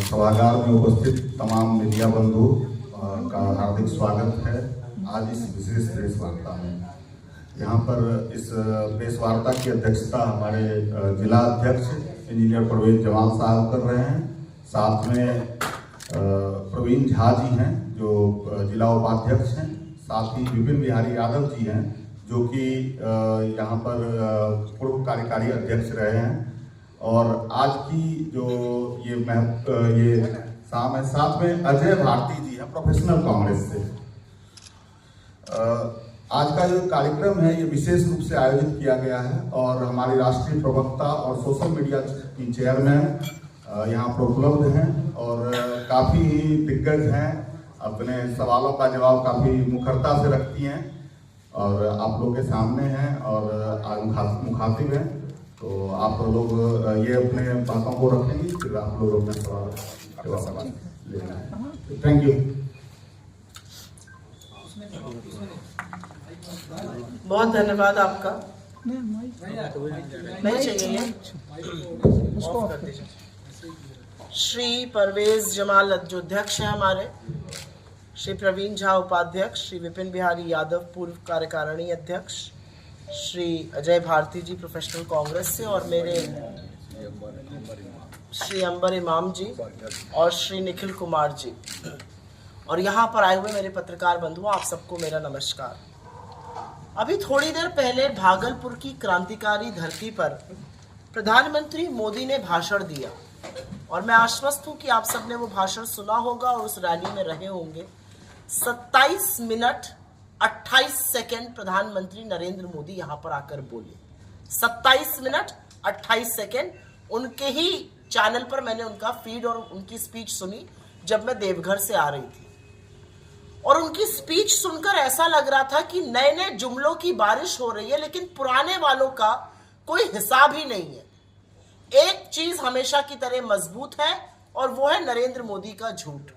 सभागार में उपस्थित तमाम मीडिया बंधु का हार्दिक स्वागत है। आज इस विशेष प्रेस वार्ता में यहाँ पर इस प्रेस वार्ता की अध्यक्षता हमारे जिला अध्यक्ष इंजीनियर परवेज जमाल साहब कर रहे हैं। साथ में प्रवीण झा जी हैं जो जिला उपाध्यक्ष हैं। साथ ही विपिन बिहारी यादव जी हैं जो कि यहाँ पर पूर्व कार्यकारी अध्यक्ष रहे हैं। और आज की जो ये शाम है, साथ में अजय भारती जी हैं प्रोफेशनल कांग्रेस से। आज का जो कार्यक्रम है ये विशेष रूप से आयोजित किया गया है और हमारी राष्ट्रीय प्रवक्ता और सोशल मीडिया की चेयरमैन यहाँ पर उपलब्ध हैं और काफ़ी दिग्गज हैं। अपने सवालों का जवाब काफ़ी मुखरता से रखती हैं और आप लोगों के सामने हैं और मुखातिब हैं। तो आप लोग ये अपने बातों को रखेंगे, फिर आप लोग अपने सवाल लेना है। Thank you. बहुत धन्यवाद आपका। नहीं चाहिए श्री परवेज जमाल जो अध्यक्ष हैं हमारे, श्री प्रवीण झा उपाध्यक्ष, श्री विपिन बिहारी यादव पूर्व कार्यकारिणी अध्यक्ष, श्री अजय भारती जी प्रोफेशनल कांग्रेस से और मेरे श्री अंबर इमाम जी और श्री निखिल कुमार जी और यहाँ पर आए हुए मेरे पत्रकार बंधुओं, आप सबको मेरा नमस्कार। अभी थोड़ी देर पहले भागलपुर की क्रांतिकारी धरती पर प्रधानमंत्री मोदी ने भाषण दिया और मैं आश्वस्त हूँ कि आप सबने वो भाषण सुना होगा और उस रैली में रहे होंगे। 27 मिनट 28 सेकेंड प्रधानमंत्री नरेंद्र मोदी यहाँ पर आकर बोले। 27 मिनट 28 सेकेंड उनके ही चैनल पर मैंने उनका फीड और उनकी स्पीच सुनी जब मैं देवघर से आ रही थी और उनकी स्पीच सुनकर ऐसा लग रहा था कि नए नए जुमलों की बारिश हो रही है लेकिन पुराने वालों का कोई हिसाब ही नहीं है। एक चीज हमेशा की तरह मजबूत है और वो है नरेंद्र मोदी का झूठ।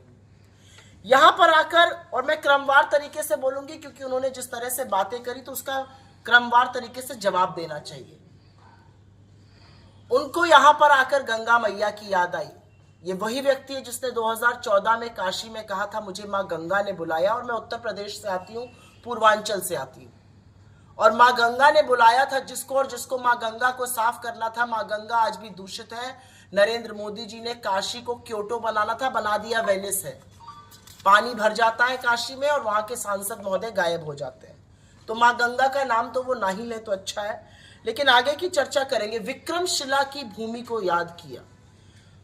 यहां पर आकर, और मैं क्रमवार तरीके से बोलूंगी क्योंकि उन्होंने जिस तरह से बातें करी तो उसका क्रमवार तरीके से जवाब देना चाहिए। उनको यहां पर आकर गंगा मैया की याद आई। ये वही व्यक्ति है जिसने 2014 में काशी में कहा था मुझे मां गंगा ने बुलाया, और मैं उत्तर प्रदेश से आती हूँ, पूर्वांचल से आती हूँ, और मां गंगा ने बुलाया था जिसको, और जिसको मां गंगा को साफ करना था। मां गंगा आज भी दूषित है। नरेंद्र मोदी जी ने काशी को क्योटो बनाना था, बना दिया वेनिस है। पानी भर जाता है काशी में और वहां के सांसद महोदय गायब हो जाते हैं। तो मां गंगा का नाम तो वो ना ही ले तो अच्छा है, लेकिन आगे की चर्चा करेंगे। विक्रमशिला की भूमि को याद किया।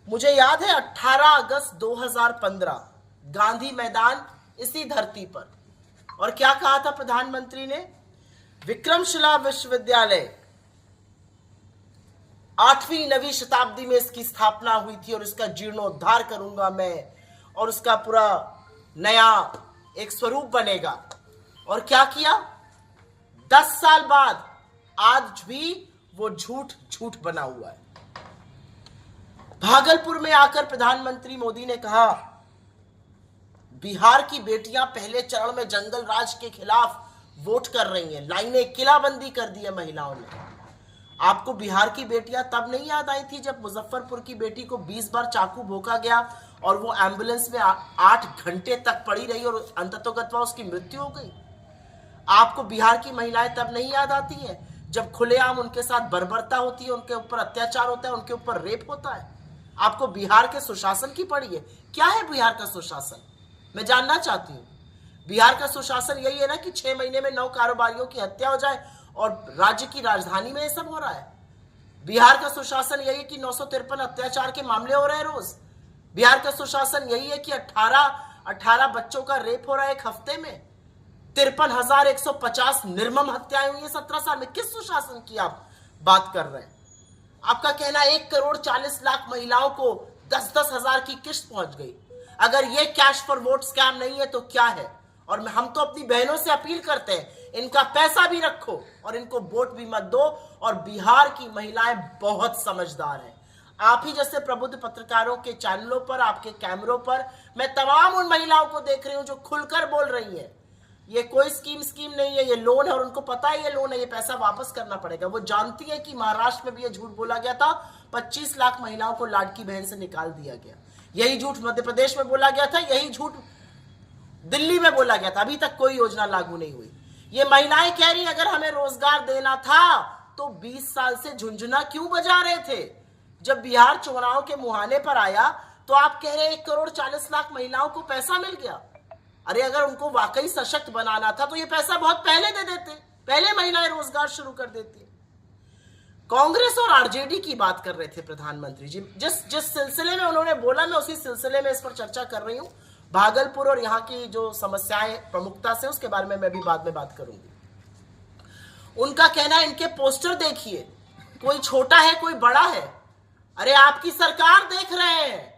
मुझे याद है 18 अगस्त 2015 गांधी मैदान इसी धरती पर, और क्या कहा था प्रधानमंत्री ने? विक्रमशिला विश्वविद्यालय 8वीं 9वीं शताब्दी में इसकी स्थापना हुई थी और इसका जीर्णोद्धार करूंगा मैं और उसका पूरा नया एक स्वरूप बनेगा। और क्या किया? 10 साल बाद आज भी वो झूठ बना हुआ है। भागलपुर में आकर प्रधानमंत्री मोदी ने कहा बिहार की बेटियां पहले चरण में जंगल राज के खिलाफ वोट कर रही हैं, लाइनें किलाबंदी कर दी है महिलाओं ने। आपको बिहार की बेटियां तब नहीं याद आई थी जब मुजफ्फरपुर की बेटी को 20 बार चाकू भोंका गया और वो एम्बुलेंस में 8 घंटे तक पड़ी रही और अंततोगत्वा उसकी मृत्यु हो गई? आपको बिहार की महिलाएं तब नहीं याद आती हैं जब खुलेआम उनके साथ बर्बरता होती है, उनके ऊपर अत्याचार होता है, उनके ऊपर रेप होता है? आपको बिहार के सुशासन की पड़ी है? क्या है बिहार का सुशासन? मैं जानना चाहती हूँ। बिहार का सुशासन यही है ना कि 6 महीने में 9 कारोबारियों की हत्या हो जाए और राज्य की राजधानी में ये सब हो रहा है। बिहार का सुशासन यही है कि 953 अत्याचार के मामले हो रहे हैं रोज। बिहार का सुशासन यही है कि 18 बच्चों का रेप हो रहा है एक हफ्ते में। 53,150 निर्मम हत्याएं हुई है 17 साल में। किस सुशासन की आप बात कर रहे हैं? आपका कहना 1,40,00,000 महिलाओं को 10-10 हजार की किस्त पहुंच गई। अगर ये कैश फॉर वोट स्कैम नहीं है तो क्या है? और हम तो अपनी बहनों से अपील करते हैं इनका पैसा भी रखो और इनको वोट भी मत दो। और बिहार की महिलाएं बहुत समझदार हैं। आप ही जैसे प्रबुद्ध पत्रकारों के चैनलों पर, आपके कैमरों पर मैं तमाम उन महिलाओं को देख रही हूं जो खुलकर बोल रही हैं ये कोई स्कीम नहीं है, ये लोन है और उनको पता है ये लोन है, ये पैसा वापस करना पड़ेगा। वो जानती है कि महाराष्ट्र में भी ये झूठ बोला गया था, 25 लाख महिलाओं को लाडकी बहन से निकाल दिया गया। यही झूठ मध्य प्रदेश में बोला गया था, यही झूठ दिल्ली में बोला गया था। अभी तक कोई योजना लागू नहीं हुई। ये महिलाएं कह रही अगर हमें रोजगार देना था तो 20 साल से झुंझुना क्यों बजा रहे थे? जब बिहार चुनाव के मुहाने पर आया तो आप कह रहे 1,40,00,000 महिलाओं को पैसा मिल गया। अरे अगर उनको वाकई सशक्त बनाना था तो ये पैसा बहुत पहले दे देते, पहले महिलाएं रोजगार शुरू कर देती। कांग्रेस और आरजेडी की बात कर रहे थे प्रधानमंत्री जी। जिस सिलसिले में उन्होंने बोला, मैं उसी सिलसिले में इस पर चर्चा कर रही हूं। भागलपुर और यहाँ की जो समस्याएं प्रमुखता से, उसके बारे में मैं भी बाद में बात करूंगी। उनका कहना है इनके पोस्टर देखिए, कोई छोटा है कोई बड़ा है। अरे आपकी सरकार देख रहे हैं,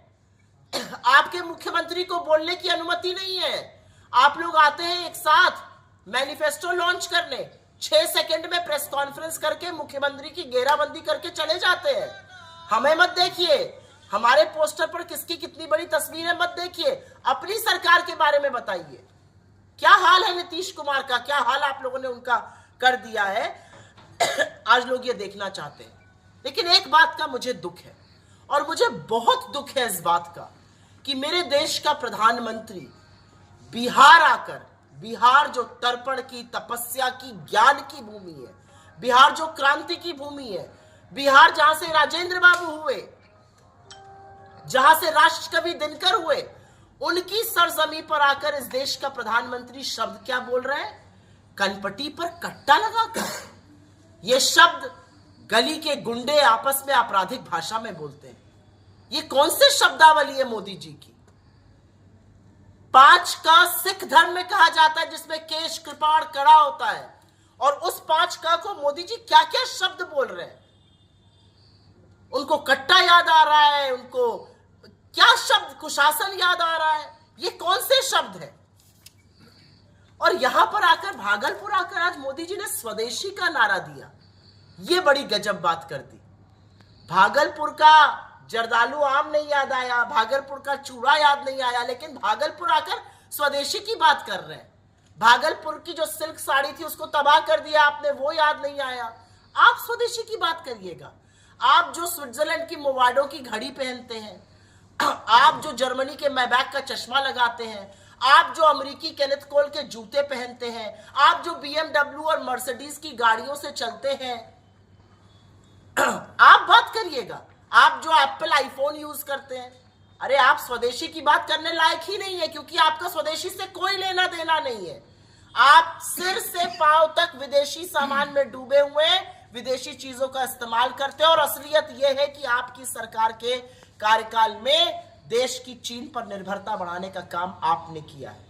आपके मुख्यमंत्री को बोलने की अनुमति नहीं है। आप लोग आते हैं एक साथ मैनिफेस्टो लॉन्च करने, 6 सेकंड में प्रेस कॉन्फ्रेंस करके मुख्यमंत्री की घेराबंदी करके चले जाते हैं। हमें मत देखिए, हमारे पोस्टर पर किसकी कितनी बड़ी तस्वीरें मत देखिए, अपनी सरकार के बारे में बताइए। क्या हाल है नीतीश कुमार का, क्या हाल आप लोगों ने उनका कर दिया है, आज लोग ये देखना चाहते हैं। लेकिन एक बात का मुझे दुख है, और मुझे बहुत दुख है इस बात का कि मेरे देश का प्रधानमंत्री बिहार आकर, बिहार जो तर्पण की, तपस्या की, ज्ञान की भूमि है, बिहार जो क्रांति की भूमि है, बिहार जहां से राजेंद्र बाबू हुए, जहां से राष्ट्र कवि दिनकर हुए, उनकी सरजमी पर आकर इस देश का प्रधानमंत्री शब्द क्या बोल रहे हैं? कनपटी पर कट्टा लगाकर। ये शब्द गली के गुंडे आपस में आपराधिक भाषा में बोलते हैं। ये कौन से शब्दावली है मोदी जी की? 5 का सिख धर्म में कहा जाता है, जिसमें केश कृपाण कड़ा होता है, और उस 5 का को मोदी जी क्या क्या शब्द बोल रहे हैं। उनको कट्टा याद आ रहा है, उनको क्या शब्द, कुशासन याद आ रहा है। ये कौन से शब्द है? और यहां पर आकर, भागलपुर आकर आज मोदी जी ने स्वदेशी का नारा दिया। ये बड़ी गजब बात कर दी। भागलपुर का जर्दालू आम नहीं याद आया, भागलपुर का चूड़ा याद नहीं आया, लेकिन भागलपुर आकर स्वदेशी की बात कर रहे हैं। भागलपुर की जो सिल्क साड़ी थी उसको तबाह कर दिया आपने, वो याद नहीं आया। आप स्वदेशी की बात करिएगा। आप जो स्विट्जरलैंड की मोवाडो की घड़ी पहनते हैं, आप जो जर्मनी के मैबैक का चश्मा लगाते हैं, आप जो अमेरिकी केनेथ कोल के जूते पहनते हैं, आप जो BMW और मर्सिडीज की गाड़ियों से चलते हैं, आप बात करिएगा। आप जो एप्पल आईफोन यूज करते हैं, अरे आप स्वदेशी की बात करने लायक ही नहीं है, क्योंकि आपका स्वदेशी से कोई लेना देना नहीं है। आप सिर से पांव तक विदेशी सामान में डूबे हुए, विदेशी चीजों का इस्तेमाल करते हैं। और असलियत यह है कि आपकी सरकार के कार्यकाल में देश की चीन पर निर्भरता बढ़ाने का काम आपने किया है।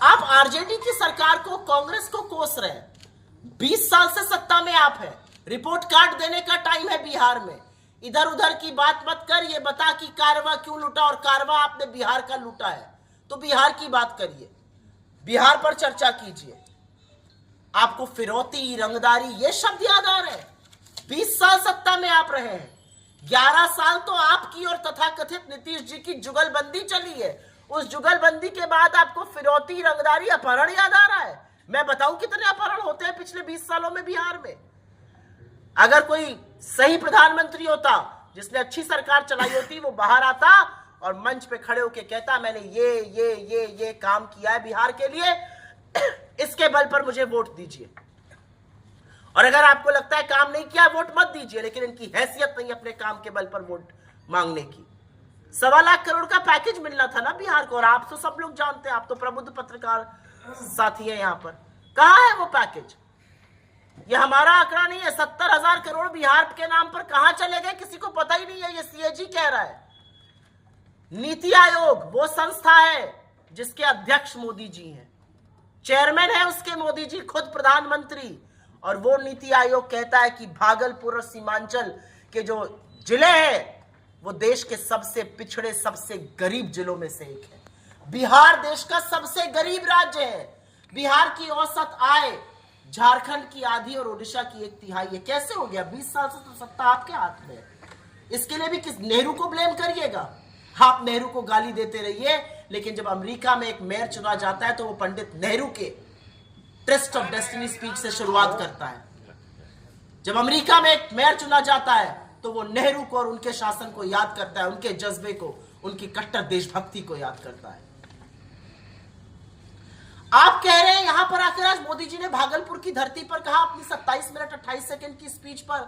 आप आरजेडी की सरकार को, कांग्रेस को कोस रहे हैं। 20 साल से सत्ता में आप हैं। रिपोर्ट कार्ड देने का टाइम है बिहार में। इधर उधर की बात मत कर, ये बता कि कारवा क्यों लूटा, और कारवा आपने बिहार का लूटा है तो बिहार की बात करिए, बिहार पर चर्चा कीजिए। आपको फिरौती, रंगदारी, ये शब्द याद आ रहे हैं। 20 साल सत्ता में आप रहे हैं, 11 साल तो आपकी और तथाकथित नीतीश जी की जुगलबंदी चली है। उस जुगलबंदी के बाद आपको फिरौती, रंगदारी, अपहरण याद आ रहा है। मैं बताऊं कितने अपहरण होते हैं पिछले 20 सालों में बिहार में। अगर कोई सही प्रधानमंत्री होता, जिसने अच्छी सरकार चलाई होती, वो बाहर आता और मंच पे खड़े होकर कहता मैंने ये काम किया है बिहार के लिए, इसके बल पर मुझे वोट दीजिए। और अगर आपको लगता है काम नहीं किया, वोट मत दीजिए, लेकिन इनकी हैसियत नहीं अपने काम के बल पर वोट मांगने की। 1.25 लाख करोड़ का पैकेज मिलना था ना बिहार को, और आप तो सब लोग जानते हैं, आप तो प्रबुद्ध पत्रकार साथी हैं यहाँ पर। कहाँ है वो पैकेज? ये हमारा आंकड़ा नहीं है। 70,000 करोड़ बिहार के नाम पर कहां चले गए किसी को पता ही नहीं है। ये सीएजी कह रहा है। नीति आयोग वो संस्था है जिसके अध्यक्ष मोदी जी हैं, चेयरमैन है उसके मोदी जी, खुद प्रधानमंत्री। और वो नीति आयोग कहता है कि भागलपुर और सीमांचल के जो जिले हैं वो देश के सबसे पिछड़े, सबसे गरीब जिलों में से एक है। बिहार देश का सबसे गरीब राज्य है। बिहार की औसत आय झारखंड की आधी और ओडिशा की 1/3 है। कैसे हो गया? 20 साल से तो सत्ता आपके हाथ में है। इसके लिए भी किस नेहरू को ब्लेम करिएगा। आप नेहरू को गाली देते रहिए, लेकिन जब अमेरिका में एक मेयर चुना जाता है तो वो पंडित नेहरू के ट्रस्ट ऑफ डेस्टिनी स्पीच से शुरुआत करता है। जब अमेरिका में एक मेयर चुना जाता है तो वो नेहरू को और उनके शासन को याद करता है, उनके जज्बे को, उनकी कट्टर देशभक्ति को याद करता है। आप कह रहे हैं यहां पर आकर आज मोदी जी ने भागलपुर की धरती पर कहा अपनी 27 मिनट 28 सेकंड की स्पीच पर,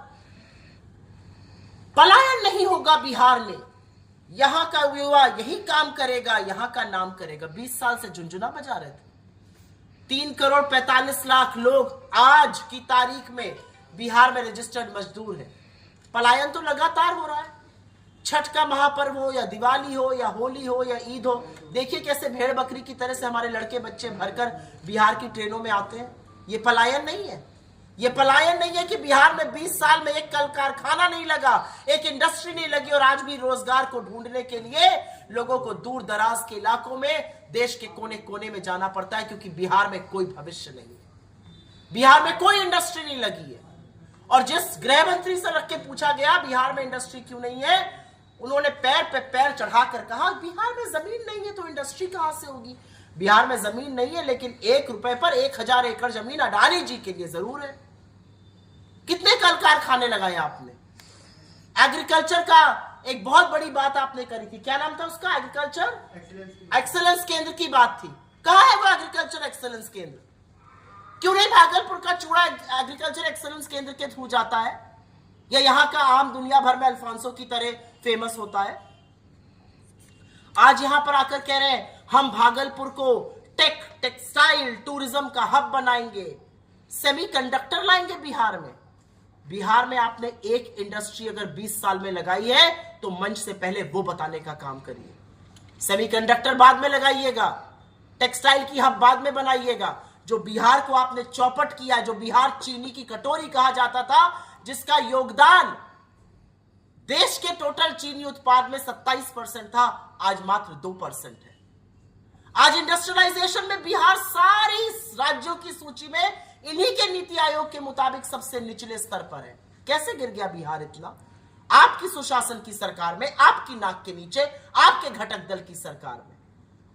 पलायन नहीं होगा बिहार में, यहां का युवा यही काम करेगा, यहां का नाम करेगा। 20 साल से झुंझुना बजा रहे थे। 3 करोड़ 45 लाख लोग आज की तारीख में बिहार में रजिस्टर्ड मजदूर हैं। पलायन तो लगातार हो रहा है। छठ का महापर्व हो या दिवाली हो या होली हो या ईद हो, देखिए कैसे भेड़ बकरी की तरह से हमारे लड़के बच्चे भरकर बिहार की ट्रेनों में आते हैं। ये पलायन नहीं है। ये पलायन नहीं है कि बिहार में 20 साल में एक कल कारखाना नहीं लगा, एक इंडस्ट्री नहीं लगी और आज भी रोजगार को ढूंढने के लिए लोगों को दूर दराज के इलाकों में, देश के कोने कोने में जाना पड़ता है, क्योंकि बिहार में कोई भविष्य नहीं है, बिहार में कोई इंडस्ट्री नहीं लगी है। और जिस गृह मंत्री से रख के पूछा गया बिहार में इंडस्ट्री क्यों नहीं है, उन्होंने पैर पे पैर चढ़ाकर कहा बिहार में जमीन नहीं है तो इंडस्ट्री कहां से होगी। बिहार में जमीन नहीं है, लेकिन 1 रुपए पर 1000 एकड़ जमीन अडानी जी के लिए जरूर है। कितने कल कारखाने लगाए आपने। एग्रीकल्चर का एक बहुत बड़ी बात आपने करी थी, क्या नाम था उसका, एग्रीकल्चर एक्सेलेंस केंद्र की बात थी। कहां है वो एग्रीकल्चर एक्सेलेंस केंद्र? क्यों नहीं भागलपुर का चूड़ा एग्रीकल्चर एक्सेलेंस केंद्र के थ्रू जाता है, या यहां का आम दुनिया भर में अल्फांसो की तरह फेमस होता है? आज यहां पर आकर कह रहे हैं हम भागलपुर को टेक्सटाइल टूरिज्म का हब बनाएंगे, सेमीकंडक्टर लाएंगे बिहार में। बिहार में आपने एक इंडस्ट्री अगर 20 साल में लगाई है तो मंच से पहले वो बताने का काम करिए। सेमीकंडक्टर बाद में लगाइएगा, टेक्सटाइल की हब बाद में बनाइएगा। जो बिहार को आपने चौपट किया, जो बिहार चीनी की कटोरी कहा जाता था, जिसका योगदान देश के टोटल चीनी उत्पाद में 27% था, आज मात्र 2% है। आज इंडस्ट्रियलाइजेशन में बिहार सारी राज्यों की सूची में इन्हीं के नीति आयोग के मुताबिक सबसे निचले स्तर पर है। कैसे गिर गया बिहार इतना? आपकी सुशासन की सरकार में, आपकी नाक के नीचे, आपके घटक दल की सरकार में।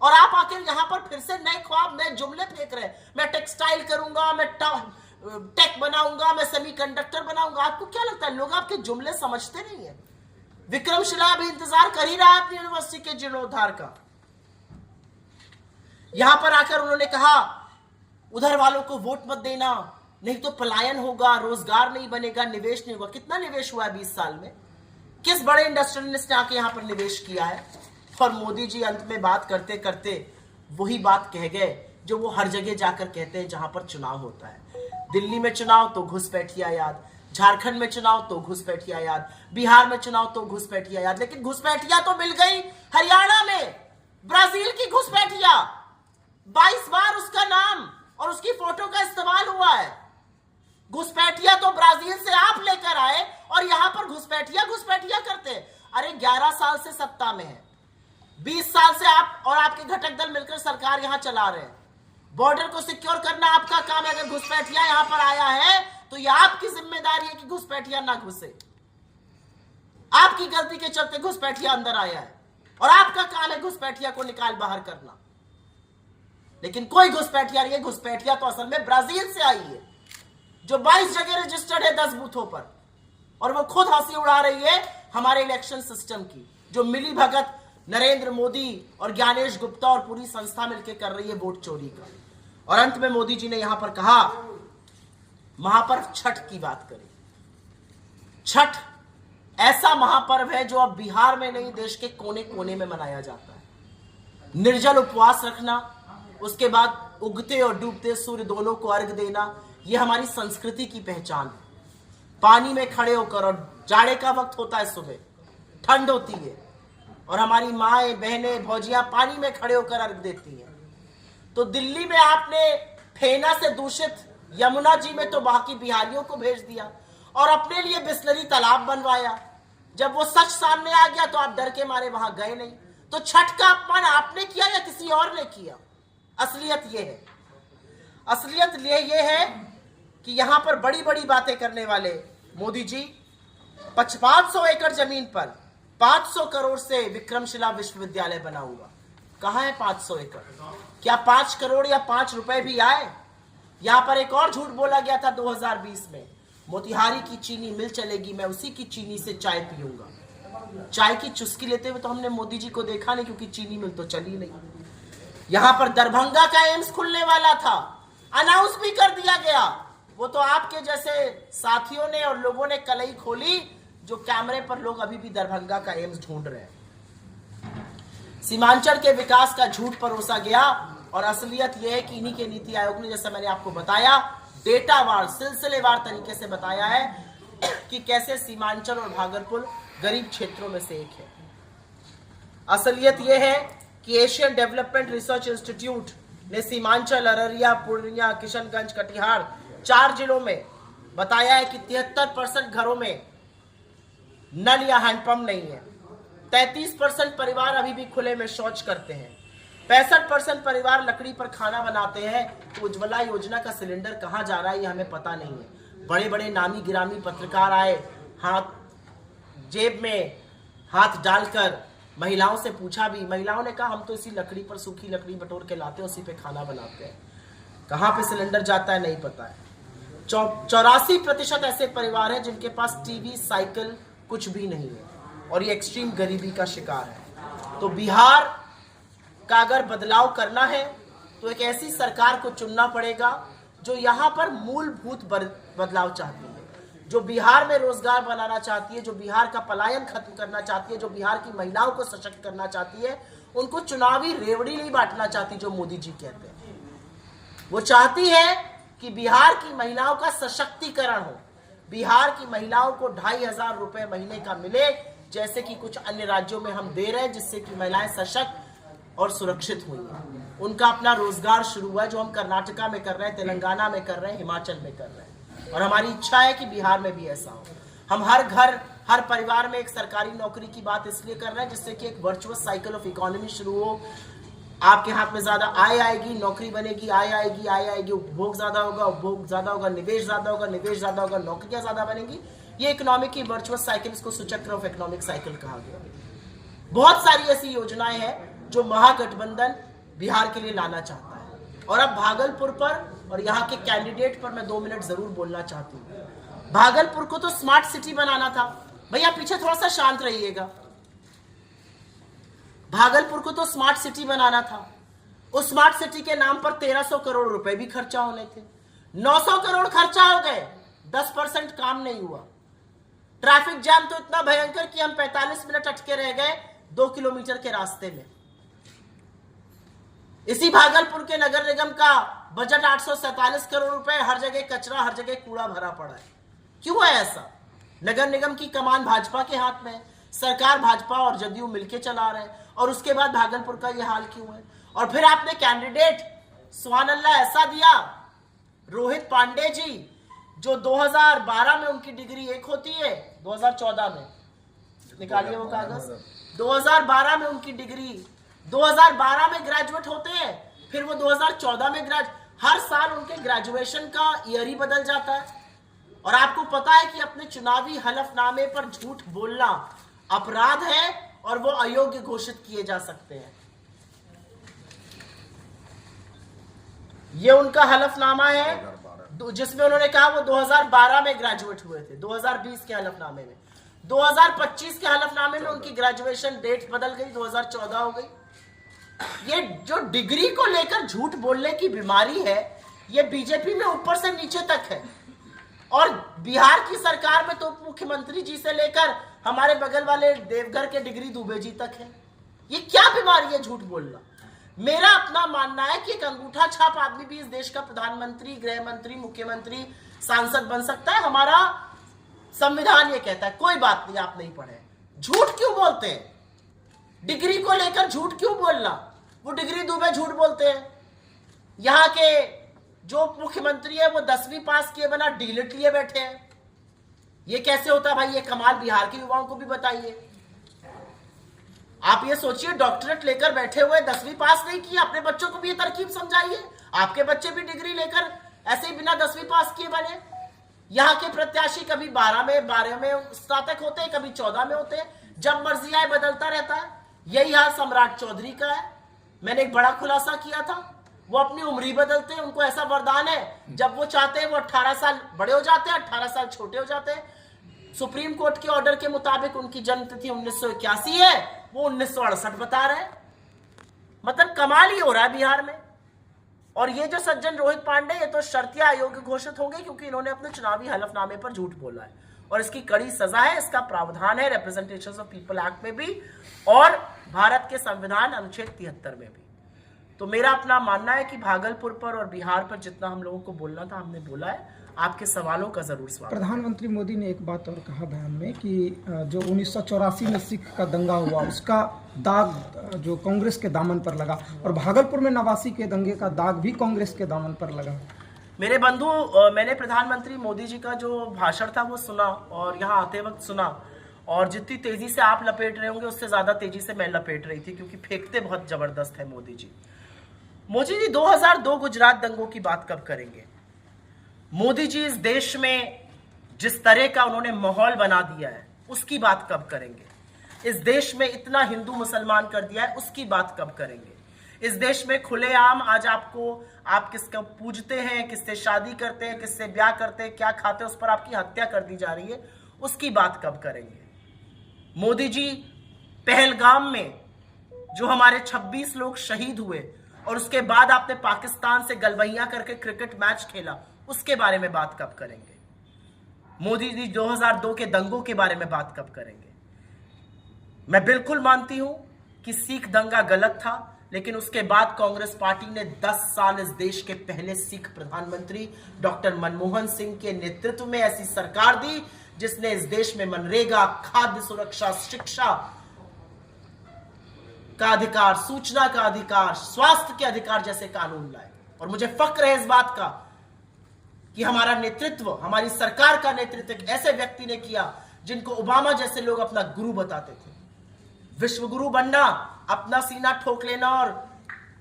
और आप आकर यहां पर फिर से नए ख्वाब, नए जुमले फेंक रहे हैं, मैं टेक्सटाइल करूंगा, मैं टेक बनाऊंगा, मैं सेमीकंडक्टर बनाऊंगा। आपको क्या लगता है लोग आपके जुमले समझते नहीं है? विक्रमशिला भी इंतजार कर ही रहा है अपनी यूनिवर्सिटी के जीर्णोद्धार का। यहां पर आकर उन्होंने कहा उधर वालों को वोट मत देना, नहीं तो पलायन होगा, रोजगार नहीं बनेगा, निवेश नहीं होगा। कितना निवेश हुआ है 20 साल में? किस बड़े इंडस्ट्रियलिस्ट ने आके यहां पर निवेश किया है? और मोदी जी अंत में बात करते करते वही बात कह गए जो वो हर जगह जाकर कहते हैं जहां पर चुनाव होता है। दिल्ली में चुनाव तो घुसपैठिया याद, झारखंड में चुनाव तो घुसपैठिया याद, बिहार में चुनाव तो घुसपैठिया याद। लेकिन घुसपैठिया तो मिल गई हरियाणा में, ब्राजील की घुसपैठिया। 22 बार उसका नाम और उसकी फोटो का इस्तेमाल हुआ है। घुसपैठिया तो ब्राजील से आप लेकर आए और यहां पर घुसपैठिया घुसपैठिया करते। अरे 11 साल से सत्ता में है, 20 साल से आप और आपके घटक दल मिलकर सरकार यहां चला रहे हैं। बॉर्डर को सिक्योर करना आपका काम है। अगर घुसपैठिया यहां पर आया है तो यह आपकी जिम्मेदारी है कि घुसपैठिया ना घुसे। आपकी गलती के चलते घुसपैठिया अंदर आया है और आपका काम है घुसपैठिया को निकाल बाहर करना। लेकिन कोई घुसपैठिया नहीं है। घुसपैठिया तो असल में ब्राजील से आई है, जो 22 जगह रजिस्टर्ड है 10 बूथों पर, और वो खुद हंसी उड़ा रही है हमारे इलेक्शन सिस्टम की, जो मिली भगत नरेंद्र मोदी और ज्ञानेश गुप्ता और पूरी संस्था मिलकर कर रही है वोट चोरी का। और अंत में मोदी जी ने यहां पर कहा महापर्व छठ की बात करें। छठ ऐसा महापर्व है जो अब बिहार में नहीं देश के कोने कोने में मनाया जाता है। निर्जल उपवास रखना, उसके बाद उगते और डूबते सूर्य दोनों को अर्घ देना, यह हमारी संस्कृति की पहचान है। पानी में खड़े होकर, और जाड़े का वक्त होता है, सुबह ठंड होती है और हमारी माएं बहनें भौजियां पानी में खड़े होकर अर्घ देती हैं। तो दिल्ली में आपने फेना से दूषित यमुना जी में तो वहां की बिहारियों को भेज दिया और अपने लिए बिस्लरी तालाब बनवाया। जब वो सच सामने आ गया तो आप डर के मारे वहां गए नहीं। तो छठ का अपमान आपने किया या किसी और ने किया? असलियत ये है, असलियत ये है कि यहां पर बड़ी बड़ी बातें करने वाले मोदी जी 500 एकड़ जमीन पर 500 करोड़ से विक्रमशिला विश्वविद्यालय बना हुआ। कहां है 500 एकड़? क्या 5 करोड़ या 5 रुपए भी आए? यहां पर एक और झूठ बोला गया था 2020 में। मोतिहारी की चीनी मिल चलेगी, मैं उसी की चीनी से चाय पीऊंगा। चाय की चुस्की लेते हुए तो हमने मोदी जी को देखा नहीं, क्योंकि चीनी मिल तो चली नहीं। यहां पर दरभंगा का एम्स खुलने वाला था, अनाउंस भी कर दिया गया। वो तो आपके जैसे साथियों ने और लोगों ने कलई खोली, जो कैमरे पर लोग अभी भी दरभंगा का एम्स ढूंढ रहे हैं। सीमांचल के विकास का झूठ परोसा गया, और असलियत यह है कि इन्हीं के नीति आयोग ने, जैसा मैंने आपको बताया, डेटावार सिलसिलेवार तरीके से बताया है कि कैसे सीमांचल और भागलपुर गरीब क्षेत्रों में से एक है। असलियत यह है कि एशियन डेवलपमेंट रिसर्च इंस्टीट्यूट ने सीमांचल, अररिया, पूर्णिया, किशनगंज, कटिहार 4 जिलों में बताया है कि 73% घरों में नल या हैंडपंप नहीं है। 33% परिवार अभी भी खुले में शौच करते हैं। 65% परिवार लकड़ी पर खाना बनाते हैं। तो उज्ज्वला योजना का सिलेंडर कहां जा रहा है ये हमें पता नहीं है। बड़े बड़े नामी गिरामी पत्रकार आए, हाथ जेब में हाथ डालकर महिलाओं से पूछा भी। महिलाओं ने कहा हम तो इसी लकड़ी पर सूखी लकड़ी बटोर के लाते हैं, उसी पे खाना बनाते हैं। कहां पे सिलेंडर जाता है नहीं पता है। 84% ऐसे परिवार हैं जिनके पास टीवी, साइकिल कुछ भी नहीं है, और ये एक्सट्रीम गरीबी का शिकार है। तो बिहार का अगर बदलाव करना है तो एक ऐसी सरकार को चुनना पड़ेगा जो यहाँ पर मूलभूत बदलाव चाहती है, जो बिहार में रोजगार बनाना चाहती है, जो बिहार का पलायन खत्म करना चाहती है, जो बिहार की महिलाओं को सशक्त करना चाहती है। उनको चुनावी रेवड़ी नहीं बांटना चाहती जो मोदी जी कहते हैं। वो चाहती है कि बिहार की महिलाओं का सशक्तिकरण हो, बिहार की महिलाओं को 2500 रुपए महीने का मिले, जैसे कि कुछ अन्य राज्यों में हम दे रहे हैं, जिससे कि महिलाएं सशक्त और सुरक्षित हुई हैं। उनका अपना रोजगार शुरू हुआ है, जो हम कर्नाटका में कर रहे हैं, तेलंगाना में कर रहे हैं, हिमाचल में कर रहे हैं, और हमारी इच्छा है कि बिहार में भी ऐसा हो। हम हर घर, हर परिवार में एक सरकारी नौकरी की बात इसलिए कर रहे हैं जिससे कि एक वर्चुअस साइकिल ऑफ इकोनॉमी शुरू हो। आपके हाथ में ज्यादा आय आएगी, नौकरी बनेगी, आय आएगी, आय आएगी, उपभोग ज्यादा होगा, उपभोग ज्यादा होगा, निवेश ज्यादा होगा, निवेश ज्यादा होगा, नौकरियां ज्यादा बनेंगी। ये इकोनॉमिक की वर्चुअस साइकिल, इसको सुचक्र ऑफ इकोनॉमिक साइकिल कहा गया। बहुत सारी ऐसी योजनाएं हैं जो महागठबंधन बिहार के लिए लाना चाहता है। और अब भागलपुर पर और यहाँ के कैंडिडेट पर मैं 2 मिनट जरूर बोलना चाहती हूँ। भागलपुर को तो स्मार्ट सिटी बनाना था। भैया पीछे थोड़ा सा शांत रहिएगा। भागलपुर को तो स्मार्ट सिटी बनाना था। उस स्मार्ट सिटी के नाम पर 1300 करोड़ रुपए भी खर्चा होने थे। 900 करोड़ खर्चा हो गए, 10% काम नहीं हुआ। ट्रैफिक जाम तो इतना भयंकर कि हम 45 मिनट अटके रह गए 2 किलोमीटर के रास्ते में। इसी भागलपुर के नगर निगम का बजट 847 करोड़ रुपए, हर जगह कचरा, हर जगह कूड़ा भरा पड़ा है। क्यों है ऐसा? नगर निगम की कमान भाजपा के हाथ में है, सरकार भाजपा और जदयू मिलकर चला रहे हैं, और उसके बाद भागलपुर का यह हाल क्यों है? और फिर आपने कैंडिडेट सुभान अल्लाह ऐसा दिया, रोहित पांडे जी, जो 2012 में उनकी डिग्री 1 होती है, 2014 में निकालिए वो कागज, 2012 में उनकी डिग्री, 2012 में ग्रेजुएट होते हैं, फिर वो 2014 में हर साल उनके ग्रेजुएशन का ईयर ही बदल जाता है। और आपको पता है कि अपने चुनावी हलफनामे पर झूठ बोलना अपराध है और वो अयोग्य घोषित किए जा सकते हैं। ये उनका हलफनामा है जिसमें उन्होंने कहा वो 2012 में ग्रेजुएट हुए थे। 2020 के हलफनामे में, 2025 के हलफनामे में उनकी ग्रेजुएशन डेट बदल गई, 2014 हो गई। ये जो डिग्री को लेकर झूठ बोलने की बीमारी है, ये बीजेपी में ऊपर से नीचे तक है। और बिहार की सरकार में तो मुख्यमंत्री जी से लेकर हमारे बगल वाले देवघर के डिग्री दुबे जी तक है। ये क्या बीमारी है झूठ बोलना? मेरा अपना मानना है कि एक अंगूठा छाप आदमी भी इस देश का प्रधानमंत्री, गृह मंत्री, मुख्यमंत्री, सांसद बन सकता है। हमारा संविधान ये कहता है। कोई बात नहीं, आप नहीं पढ़े, झूठ क्यों बोलते हैं? डिग्री को लेकर झूठ क्यों बोलना? वो डिग्री दुबे झूठ बोलते हैं। यहाँ के जो मुख्यमंत्री है वो 10वीं पास किए बिना डीलिट लिए बैठे हैं। ये कैसे होता है भाई? ये कमाल बिहार के युवाओं को भी बताइए। आप ये सोचिए, डॉक्टरेट लेकर बैठे हुए 10वीं पास नहीं किए, अपने बच्चों को भी ये तरकीब समझाइए। आपके बच्चे भी डिग्री लेकर ऐसे ही बिना 10वीं पास किए बने। यहाँ के प्रत्याशी कभी 12 में स्नातक होते हैं, कभी 14 में होते हैं, जब मर्जी आए बदलता रहता है। यही हाल सम्राट चौधरी का है। मैंने एक बड़ा खुलासा किया था, वो अपनी उम्र बदलते हैं, उनको ऐसा वरदान है, जब वो चाहते हैं वो 18 साल बड़े हो जाते हैं, 18 साल छोटे हो जाते हैं। सुप्रीम कोर्ट के ऑर्डर के मुताबिक उनकी जन्म तिथि 1981 है, वो 1968 बता रहे हैं। मतलब कमाल ही हो रहा है बिहार में। और ये जो सज्जन रोहित पांडे, ये तो शर्तिया अयोग्य घोषित होंगे क्योंकि इन्होंने अपने चुनावी हलफनामे पर झूठ बोला है, और इसकी कड़ी सजा है। इसका प्रावधान है रिप्रेजेंटेशन ऑफ पीपल एक्ट में भी और भारत के संविधान अनुच्छेद 73 में भी। तो मेरा अपना मानना है कि भागलपुर पर और बिहार पर जितना हम लोगों को बोलना था हमने बोला है। आपके सवालों का जरूर स्वागत। प्रधानमंत्री मोदी ने एक बात और कहा बयान में कि जो 1984 में सिख का दंगा हुआ उसका दाग जो कांग्रेस के दामन पर लगा, और भागलपुर में 89 के दंगे का दाग भी कांग्रेस के दामन पर लगा। मेरे बंधु, मैंने प्रधानमंत्री मोदी जी का जो भाषण था वो सुना और यहाँ आते वक्त सुना, और जितनी तेजी से आप लपेट रहे होंगे उससे ज्यादा तेजी से मैं लपेट रही थी, क्योंकि फेंकते बहुत जबरदस्त है मोदी जी। मोदी जी 2002 गुजरात दंगों की बात कब करेंगे? मोदी जी इस देश में जिस तरह का उन्होंने माहौल बना दिया है उसकी बात कब करेंगे? इस देश में इतना हिंदू मुसलमान कर दिया है उसकी बात कब करेंगे? इस देश में खुलेआम आज आप किसको पूजते हैं, किससे शादी करते हैं, किससे ब्याह करते हैं, क्या खाते हैं, उस पर आपकी हत्या कर दी जा रही है, उसकी बात कब करेंगे? मोदी जी पहलगाम में जो हमारे 26 लोग शहीद हुए और उसके बाद आपने पाकिस्तान से गलवैया करके क्रिकेट मैच खेला, उसके बारे में बात कब करेंगे? मोदी जी 2002 के दंगों के बारे में बात कब करेंगे? मैं बिल्कुल मानती हूं कि सिख दंगा गलत था, लेकिन उसके बाद कांग्रेस पार्टी ने 10 साल इस देश के पहले सिख प्रधानमंत्री डॉक्टर मनमोहन सिंह के नेतृत्व में ऐसी सरकार दी जिसने इस देश में मनरेगा, खाद्य सुरक्षा, शिक्षा का अधिकार, सूचना का अधिकार, स्वास्थ्य के अधिकार जैसे कानून लाए। और मुझे फक्र है इस बात का कि हमारा नेतृत्व, हमारी सरकार का नेतृत्व एक ऐसे व्यक्ति ने किया जिनको ओबामा जैसे लोग अपना गुरु बताते थे। विश्व गुरु बनना अपना सीना ठोक लेना और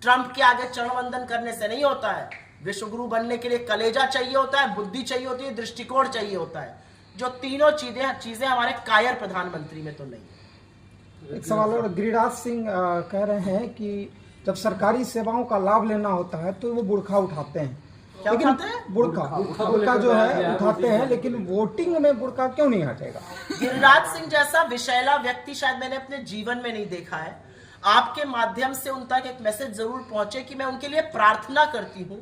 ट्रंप के आगे चरण वंदन करने से नहीं होता है। विश्व गुरु बनने के लिए कलेजा चाहिए होता है, बुद्धि चाहिए होती है, दृष्टिकोण चाहिए होता है, जो तीनों चीजें हमारे कायर प्रधानमंत्री में तो नहीं। एक सवाल और, गिरिराज सिंह कह रहे हैं कि जब सरकारी सेवाओं का लाभ लेना होता है तो वो बुर्खा उठाते हैं। क्या लेकिन उठाते हैं? बुर्का जो है उठाते हैं, लेकिन वोटिंग में बुर्का क्यों नहीं हटेगा? गिरिराज सिंह जैसा विषैला व्यक्ति शायद मैंने अपने जीवन में नहीं देखा है। आपके माध्यम से उन तक एक मैसेज जरूर पहुंचे कि मैं उनके लिए प्रार्थना करती हूं,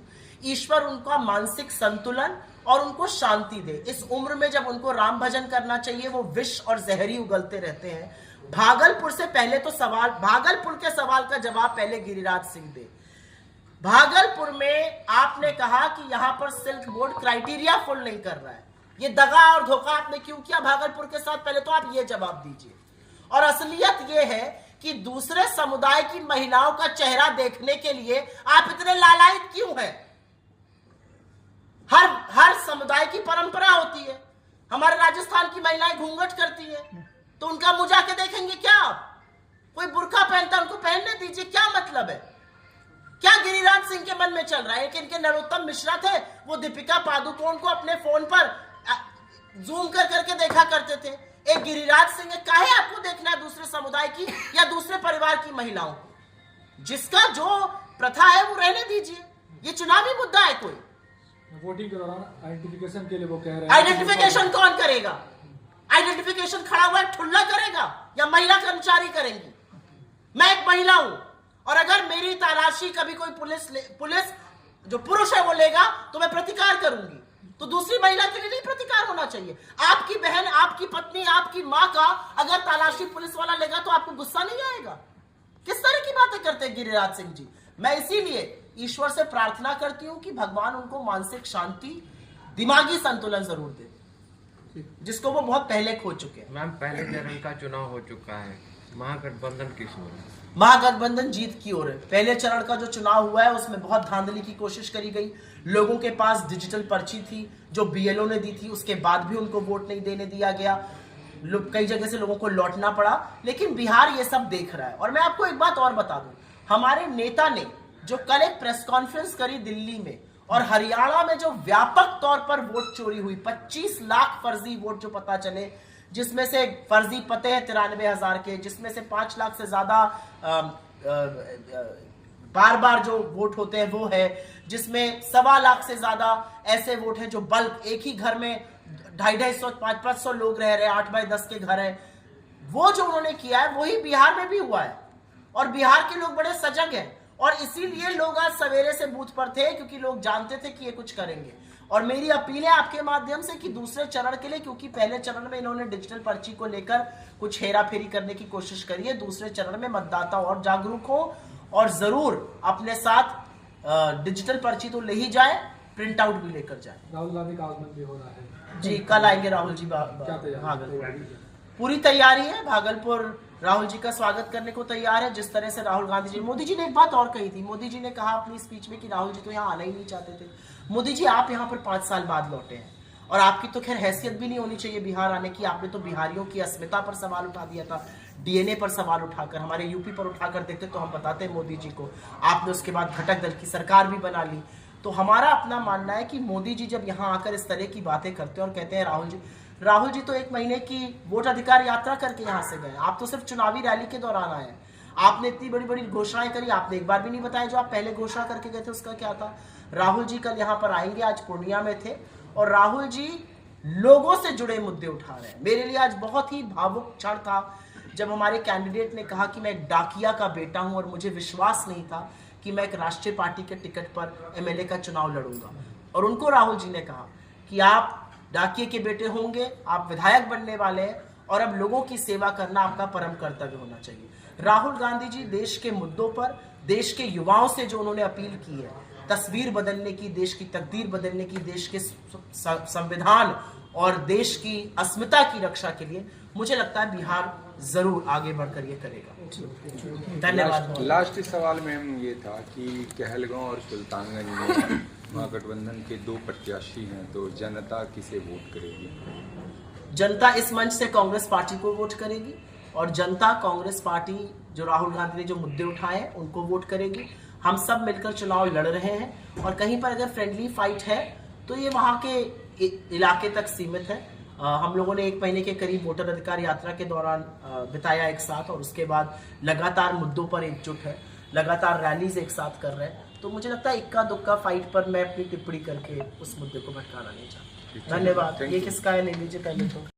ईश्वर उनका मानसिक संतुलन और उनको शांति दे। इस उम्र में जब उनको राम भजन करना चाहिए वो विष और जहरी उगलते रहते हैं। भागलपुर से पहले तो सवाल, भागलपुर के सवाल का जवाब पहले गिरिराज सिंह दे। भागलपुर में आपने कहा कि यहां पर सिल्क बोर्ड क्राइटेरिया फुल नहीं कर रहा है, ये दगा और धोखा आपने क्यों किया भागलपुर के साथ? पहले तो आप ये जवाब दीजिए। और असलियत ये है कि दूसरे समुदाय की महिलाओं का चेहरा देखने के लिए आप इतने लालायित क्यों हैं? हर समुदाय की परंपरा होती है। हमारे राजस्थान की महिलाएं घूंघट करती है, तो उनका मुंह जाके देखेंगे क्या आप? कोई बुर्का पहनता है उनको पहनने दीजिए, क्या मतलब है? क्या गिरिराज सिंह के मन में चल रहा है कि इनके नरोत्तम मिश्रा थे, वो दीपिका पादुकोण को अपने फोन पर जूम कर करके देखा करते थे। एक गिरिराज सिंह है, काहे आपको देखना है दूसरे समुदाय की या दूसरे परिवार की महिलाओं को? जिसका जो प्रथा है वो रहने दीजिए, ये चुनावी मुद्दा है। कोई वोटिंग के दौरान आइडेंटिफिकेशन के लिए वो कह रहे हैं। आइडेंटिफिकेशन कौन करेगा? आइडेंटिफिकेशन खड़ा हुआ ठुल्ला करेगा या महिला कर्मचारी करेंगी? मैं एक महिला हूं और अगर मेरी तलाशी कभी कोई पुलिस जो पुरुष है वो लेगा तो मैं प्रतिकार करूंगी, तो दूसरी महिला के लिए नहीं प्रतिकार होना चाहिए। आपकी बहन, आपकी पत्नी, आपकी माँ का अगर तलाशी पुलिस वाला लेगा तो आपको गुस्सा नहीं आएगा? किस तरह की बातें करते हैं गिरिराज सिंह जी? मैं इसीलिए ईश्वर से प्रार्थना करती हूं कि भगवान उनको मानसिक शांति, दिमागी संतुलन जरूर दे, जिसको वो बहुत पहले खो चुके हैं। मैम, पहले चरण का चुनाव हो चुका है, महागठबंधन किस ओर है? महागठबंधन जीत की ओर है। पहले चरण का जो चुनाव हुआ है उसमें बहुत धांधली की कोशिश करी गई। लोगों के पास डिजिटल पर्ची थी जो बीएलओ ने दी थी, उसके बाद भी उनको वोट नहीं देने दिया गया। कई जगह से लोगों को लौटना पड़ा, लेकिन बिहार ये सब देख रहा है। और मैं आपको एक बात और बता दूं, हमारे नेता ने जो कल एक प्रेस कॉन्फ्रेंस करी दिल्ली में, और हरियाणा में जो व्यापक तौर पर वोट चोरी हुई, 25 लाख फर्जी वोट जो पता चले, जिसमें से फर्जी पते हैं 93,000 के, जिसमें से 5 लाख से ज्यादा बार बार जो वोट होते हैं वो है, जिसमें 1.25 लाख से ज्यादा ऐसे वोट हैं जो बल्क एक ही घर में 250-250, 500 लोग रह रहे हैं, 8 बाय 10 के घर हैं। वो जो उन्होंने किया है वही बिहार में भी हुआ है और बिहार के लोग बड़े सजग हैं और इसीलिए लोग आज सवेरे से बूथ पर थे क्योंकि लोग जानते थे कि ये कुछ करेंगे। और मेरी अपील है आपके माध्यम से कि दूसरे चरण के लिए, क्योंकि पहले चरण में इन्होंने डिजिटल पर्ची को लेकर कुछ हेरा फेरी करने की कोशिश करी है, दूसरे चरण में मतदाता और जागरूक हो और जरूर अपने साथ डिजिटल पर्ची तो ले ही जाए, प्रिंट आउट भी लेकर जाए। राहुल गांधी का आगमन भी हो रहा है जी, कल आएंगे राहुल जी क्या तैयारी भागलपुर। पूरी तैयारी है, भागलपुर राहुल जी का स्वागत करने को तैयार है। जिस तरह से राहुल गांधी जी, मोदी जी ने एक बात और कही थी, मोदी जी ने कहा अपनी स्पीच में कि राहुल जी तो यहाँ आना ही नहीं चाहते थे। मोदी जी आप यहाँ पर 5 साल बाद लौटे हैं और आपकी तो खैर हैसियत भी नहीं होनी चाहिए बिहार आने की। आपने तो बिहारियों की अस्मिता पर सवाल उठा दिया था, डीएनए पर सवाल उठाकर, हमारे यूपी पर उठाकर देते तो हम बताते मोदी जी को। आपने उसके बाद घटक दल की सरकार भी बना ली। तो हमारा अपना मानना है कि मोदी जी जब यहाँ आकर इस तरह की बातें करते हैं और कहते हैं राहुल जी तो 1 महीने की वोट अधिकार यात्रा करके यहाँ से गए, आप तो सिर्फ चुनावी रैली के दौरान आए हैं। आपने इतनी बड़ी बड़ी घोषणाएं करी, आपने एक बार भी नहीं बताया जो आप पहले घोषणा करके गए थे उसका क्या था। राहुल जी कल यहाँ पर आएंगे, आज पूर्णिया में थे और राहुल जी लोगों से जुड़े मुद्दे उठा रहे हैं। मेरे लिए आज बहुत ही भावुक क्षण था जब हमारे कैंडिडेट ने कहा कि मैं एक डाकिया का बेटा हूं और मुझे विश्वास नहीं था कि मैं एक राष्ट्रीय पार्टी के टिकट पर एमएलए का चुनाव लड़ूंगा। और उनको राहुल जी ने कहा कि आप डाकिये के बेटे होंगे, आप विधायक बनने वाले हैं और अब लोगों की सेवा करना आपका परम कर्तव्य होना चाहिए। राहुल गांधी जी देश के मुद्दों पर देश के युवाओं से जो उन्होंने अपील की है, तस्वीर बदलने की, देश की तकदीर बदलने की, देश के संविधान और देश की अस्मिता की रक्षा के लिए, मुझे लगता है बिहार जरूर आगे बढ़कर ये करेगा। धन्यवाद। लास्ट सवाल में ये था कि कहलगांव और सुल्तानगंज में महागठबंधन के 2 प्रत्याशी हैं, तो जनता किसे वोट करेगी? जनता इस मंच से कांग्रेस पार्टी को वोट करेगी और जनता कांग्रेस पार्टी जो राहुल गांधी ने जो मुद्दे उठाए हैं उनको वोट करेगी। हम सब मिलकर चुनाव लड़ रहे हैं और कहीं पर अगर फ्रेंडली फाइट है तो ये वहां के इलाके तक सीमित है। हम लोगों ने 1 महीने के करीब वोटर अधिकार यात्रा के दौरान बिताया एक साथ और उसके बाद लगातार मुद्दों पर एकजुट है, लगातार रैलीज एक साथ कर रहे हैं। तो मुझे लगता है इक्का दुक्का फाइट पर मैं अपनी टिप्पणी करके उस मुद्दे को भटकाना नहीं चाहता। धन्यवाद। ये किसका है, ले लीजिए पहले तो।